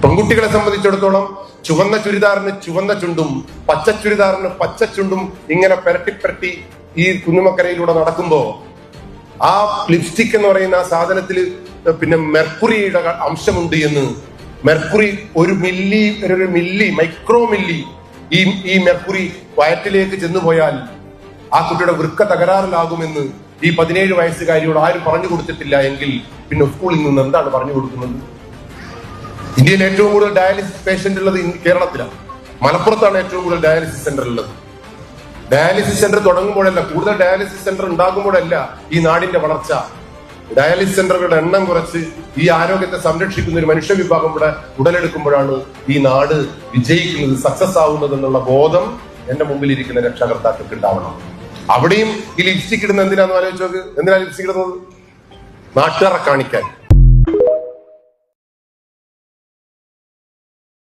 പെൺകുട്ടികളെ സംബന്ധിച്ചിടത്തോളം ചുവന്ന ചുരിദാറിന് ചുവന്ന ചുണ്ടും പച്ച ചുരിദാറിന് പച്ച ചുണ്ടും ഇങ്ങനെ പെരട്ടി ഈ കുന്നുമക്കരയിലൂടെ നടക്കുമ്പോ ആ ലിപ്സ്റ്റിക് എന്ന് പറയുന്ന ആ സാധനത്തിൽ പിന്നെ മെർക്കുറിയുടെ അംശമുണ്ട് എന്ന്, മെർക്കുറി ഒരു മില്ലി മൈക്രോ മില്ലി ഈ മെർക്കുറി വയറ്റിലേക്ക് ചെന്നുപോയാൽ ആ കുട്ടിയുടെ വൃക്ക തകരാറിലാകുമെന്ന് ഈ 17 വയസ്സുകാരിയോട് ആരും പറഞ്ഞു കൊടുത്തിട്ടില്ല എങ്കിൽ പിന്നെ സ്കൂളിൽ നിന്ന് എന്താണ് പറഞ്ഞു കൊടുക്കുന്നത്? ഇന്ത്യയിൽ ഏറ്റവും കൂടുതൽ ഡയാലിസിസ് പേഷ്യന്റ് ഉള്ളത് കേരളത്തിലാണ്. മലപ്പുറത്താണ് ഏറ്റവും കൂടുതൽ ഡയാലിസിസ് സെന്റർ ഉള്ളത്. ഡയാലിസിസ് സെന്റർ തുടങ്ങുമ്പോഴല്ല, കൂടുതൽ ഡയാലിസിസ് സെന്റർ ഉണ്ടാകുമ്പോഴല്ല ഈ നാടിന്റെ വളർച്ച. ഡയാലിസിസ് സെന്ററുകളുടെ എണ്ണം കുറച്ച് ഈ ആരോഗ്യത്തെ സംരക്ഷിക്കുന്ന ഒരു മനുഷ്യ വിഭാഗം ഇവിടെ ഉടലെടുക്കുമ്പോഴാണ് ഈ നാട് വിജയിക്കുന്നത്, സക്സസ് ആവുന്നത് എന്നുള്ള ബോധം എന്റെ മുമ്പിൽ ഇരിക്കുന്ന രക്ഷാകർത്താക്കൾക്ക് ഉണ്ടാവണം. അവിടെയും ഈ ലിപ്സ്റ്റിക് ഇടുന്ന എന്തിനാന്ന് ആലോചിച്ച് നോക്ക്. എന്തിനാ ലിപ്സ്റ്റിക് ഇടുന്നത്? നാട്ടുകാരെ കാണിക്കാൻ.